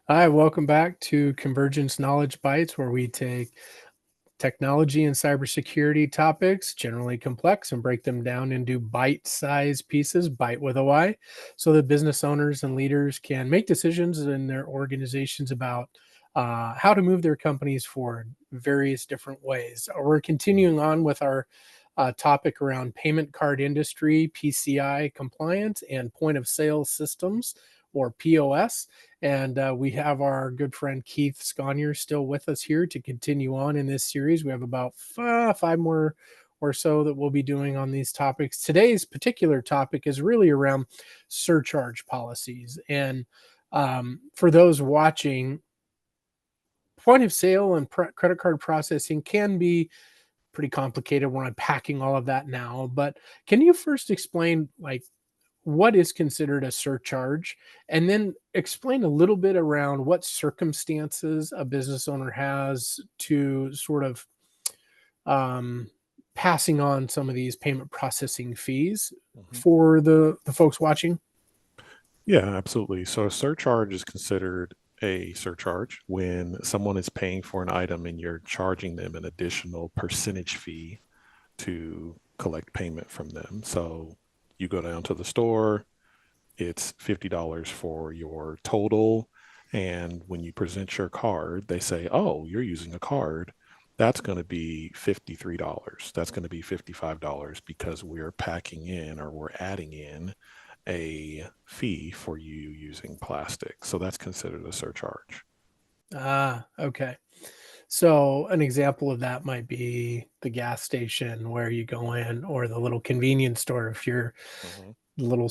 Hi, welcome back to Convergence Knowledge Bytes, where we take technology and cybersecurity topics, generally complex, and break them down into bite-sized pieces, bite with a Y, so that business owners and leaders can make decisions in their organizations about how to move their companies forward various different ways. We're continuing on with our topic around payment card industry, PCI compliance, and point of sale systems, or POS. And we have our good friend Keith Sconiers still with us here to continue on in this series. We have about five more or so that we'll be doing on these topics. Today's particular topic is really around surcharge policies. And for those watching, point of sale and credit card processing can be pretty complicated. We're unpacking all of that now, but can you first explain like what is considered a surcharge, and then explain a little bit around what circumstances a business owner has to sort of um, passing on some of these payment processing fees Mhm. for the folks watching? Yeah, absolutely. So a surcharge is considered a surcharge when someone is paying for an item and you're charging them an additional percentage fee to collect payment from them. So you go down to the store, it's $50 for your total. And when you present your card, they say, oh, you're using a card. That's going to be $53. That's going to be $55 because we're packing in or we're adding in a fee for you using plastic. So that's considered a surcharge. Okay. So an example of that might be the gas station where you go in, or the little convenience store. If you're Hmm. little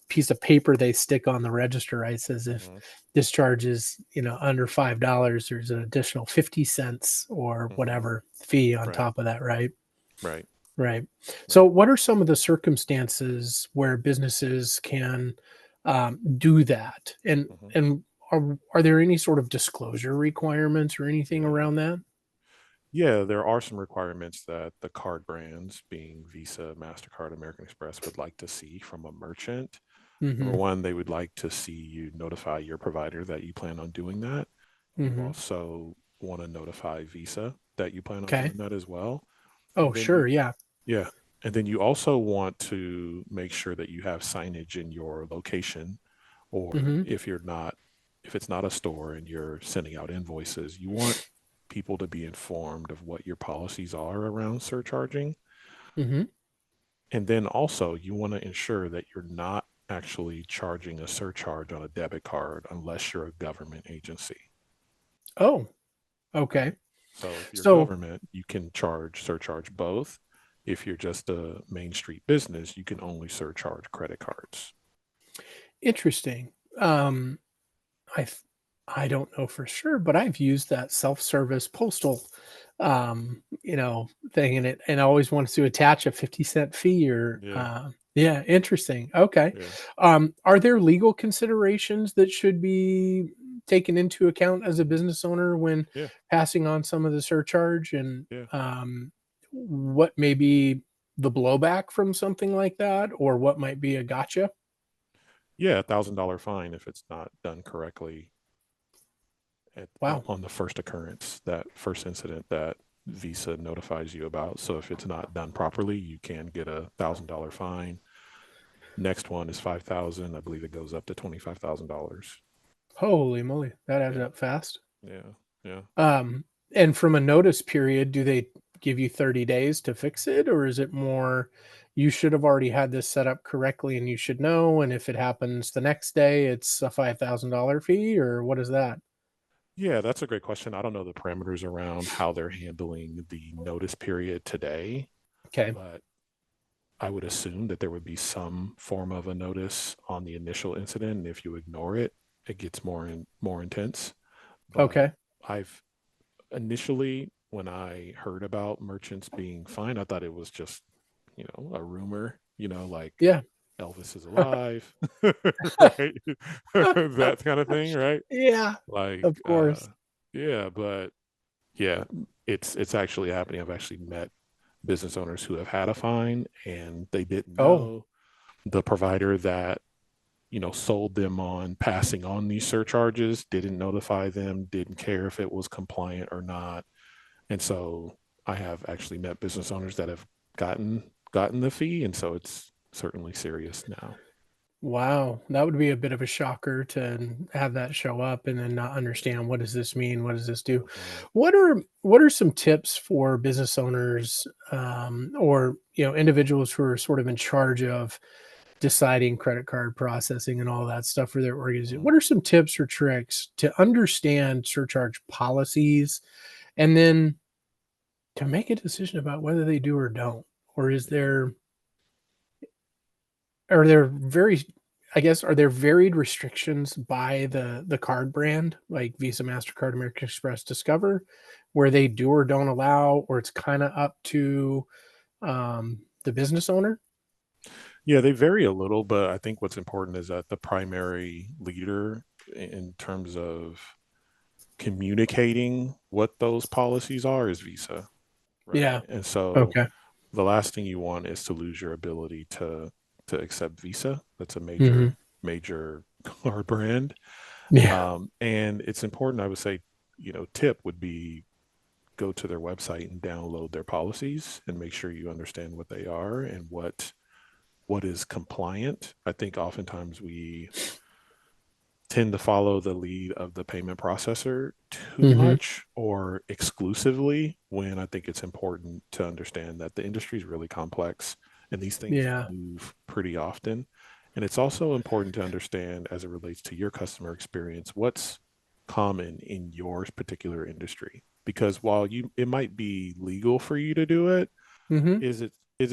piece of paper they stick on the register, right, says if Hmm. this charge is under $5, there's an additional 50 cents or Hmm. whatever fee on Right, top of that, right? right, Right. So right. what are some of the circumstances where businesses can do that, Hmm. and are there any sort of disclosure requirements or anything Yeah. around that? Yeah, there are some requirements that the card brands, being Visa, MasterCard, American Express, would like to see from a merchant. Number Mm-hmm. one, they would like to see you notify your provider that you plan on doing that. You Mm-hmm. also want to notify Visa that you plan on Okay. doing that as well. Oh, And then you, sure. Yeah. yeah, and then you also want to make sure that you have signage in your location, or Mm-hmm. if it's not a store and you're sending out invoices, you want people to be informed of what your policies are around surcharging. Mm-hmm. And then also, you want to ensure that you're not actually charging a surcharge on a debit card unless you're a government agency. Oh, okay. So if you're So government, you can surcharge both. If you're just a Main Street business, you can only surcharge credit cards. interesting. Um, I I don't know for sure, but I've used that self-service postal thing in it, and I always wanted to attach a 50-cent fee, or Yeah, yeah, interesting. Okay. yeah, Are there legal considerations that should be taken into account as a business owner when yeah, passing on some of the surcharge, and yeah. what may be the blowback from something like that, or what might be a gotcha? Yeah, $1,000 fine if it's not done correctly Wow. on the first occurrence, that first incident that Visa notifies you about. So if it's not done properly, you can get $1,000 fine. Next one is 5,000. I believe it goes up to $25,000. Holy moly, that adds Yeah, up fast. yeah, yeah. Um, and from a notice period, do they give you 30 days to fix it, or is it more you should have already had this set up correctly and you should know? And if it happens the next day, it's a $5,000 fee, or what is that? Yeah, that's a great question. I don't know the parameters around how they're handling the notice period today, Okay. but I would assume that there would be some form of a notice on the initial incident. And if you ignore it, it gets more intense. But Okay. I've initially, when I heard about merchants being fined, I thought it was just, a rumor, like Yeah. Elvis is alive, right? That kind of thing, right? Yeah. Like, Of course. yeah, but yeah, it's actually happening. I've actually met business owners who have had a fine and they didn't Oh, know the provider that sold them on passing on these surcharges, didn't notify them, didn't care if it was compliant or not. And so I have actually met business owners that have gotten the fee, and so it's certainly serious now. Wow, that would be a bit of a shocker to have that show up and then not understand what does this mean? What does this do? Mhm. What are some tips for business owners or individuals who are sort of in charge of deciding credit card processing and all that stuff for their organization? Mhm. What are some tips or tricks to understand surcharge policies and then to make a decision about whether they do or don't? Or are there very I guess, are there varied restrictions by the card brand, like Visa, Mastercard, American Express, Discover, where they do or don't allow, or it's kinda up to, the business owner? Yeah, they vary a little, but I think what's important is that the primary leader in terms of communicating what those policies are is Visa, right? Yeah, And so okay. the last thing you want is to lose your ability to accept Visa. That's a Mhm. major card brand. Yeah. And it's important, I would say, tip would be go to their website and download their policies and make sure you understand what they are and what is compliant. I think oftentimes we tend to follow the lead of the payment processor too Mhm. much or exclusively, when I think it's important to understand that the industry is really complex and these things Yeah. move pretty often. And it's also important to understand, as it relates to your customer experience, what's common in your particular industry. Because while it might be legal for you to do it, Mhm. is it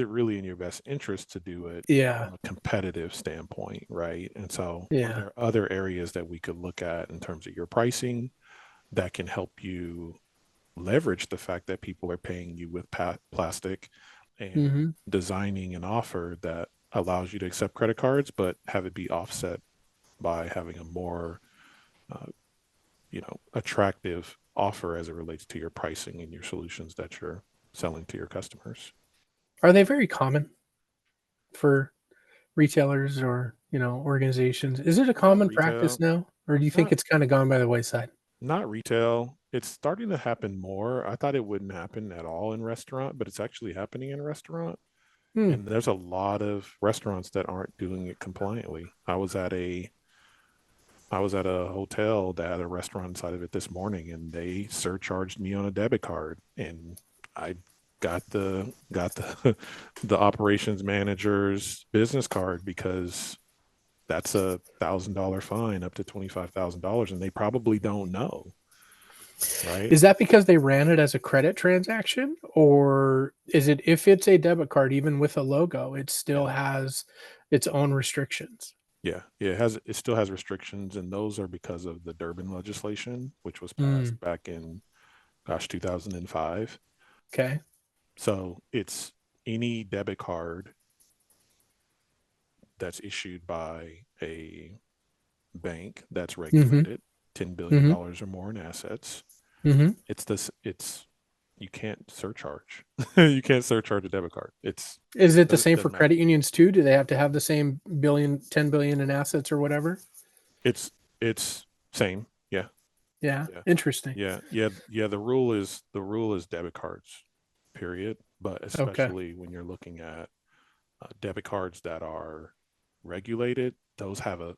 really in your best interest to do it Yeah. from a competitive standpoint, right? And so, are Yeah. there other areas that we could look at in terms of your pricing that can help you leverage the fact that people are paying you with plastic, and Mhm. designing an offer that allows you to accept credit cards, but have it be offset by having a more, uh, attractive offer as it relates to your pricing and your solutions that you're selling to your customers? Are they very common for retailers or, organizations? Is it a Not common practice retail, now, or do you think not it's kinda gone by the wayside? Not retail. It's starting to happen more. I thought it wouldn't happen at all in restaurant, but it's actually happening in restaurant. Hmm. And there's a lot of restaurants that aren't doing it compliantly. I was at a hotel that had a restaurant inside of it this morning, and they surcharged me on a debit card, and I got the the operations manager's business card, because that's $1,000 fine up to $25,000, and they probably don't know, right? Is that because they ran it as a credit transaction, or is it if it's a debit card, even with a logo, it Yeah. still has its own restrictions? Yeah, it still has restrictions, and those are because of the Durbin legislation, which was passed Mm, back in, gosh, 2005. okay. So it's any debit card that's issued by a bank that's Mhm, regulated, $10 mhm, billion or more in assets. mhm. It's you can't surcharge. You can't surcharge a debit card. Is it the Doesn't same for doesn't matter. credit unions too? Do they have to have the same 10 billion in assets or whatever? It's same. Yeah. Yeah, Yeah. interesting. Yeah. The rule is debit cards, period. But Okay. especially when you're looking at debit cards that are regulated, those have a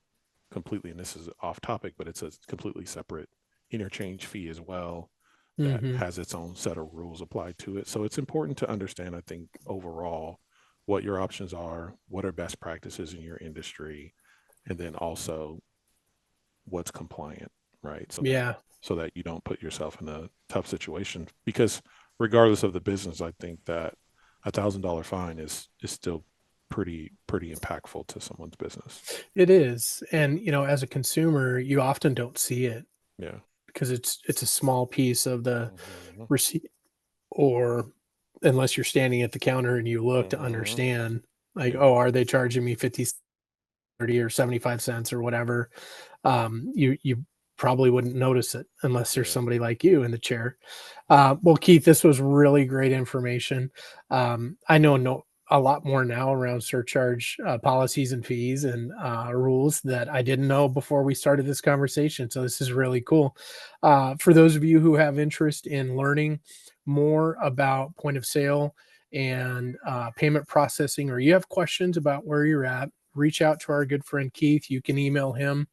completely, and this is off topic, but it's a completely separate interchange fee as well that Mhm. has its own set of rules applied to it. So it's important to understand, I think, overall, what your options are, what are best practices in your industry, and then also what's compliant, right? Yeah, So that you don't put yourself in a tough situation. Because regardless of the business, I think that $1,000 fine is still pretty impactful to someone's business. it is, and, as a consumer, you often don't see it Yeah. because it's a small piece of the Hmm. receipt, or unless you're standing at the counter and you look to Hmm. understand, like, Yeah. oh, are they charging me 50, 30, or 75 cents or whatever? You probably wouldn't notice it unless there's Yeah. somebody like you in the chair. Well, Keith, this was really great information. I know no a lot more now around surcharge policies and fees and rules that I didn't know before we started this conversation. So this is really cool. For those of you who have interest in learning more about point of sale and payment processing, or you have questions about where you're at, reach out to our good friend Keith. You can email him.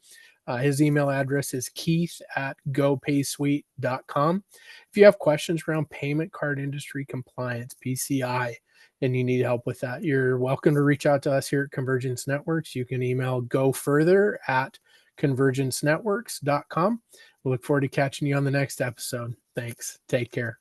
His email address is keith@gopaysuite.com. If you have questions around payment card industry compliance, PCI, and you need help with that, you're welcome to reach out to us here at Convergence Networks. You can email gofurther@convergencenetworks.com. We'll look forward to catching you on the next episode. Thanks. Take care.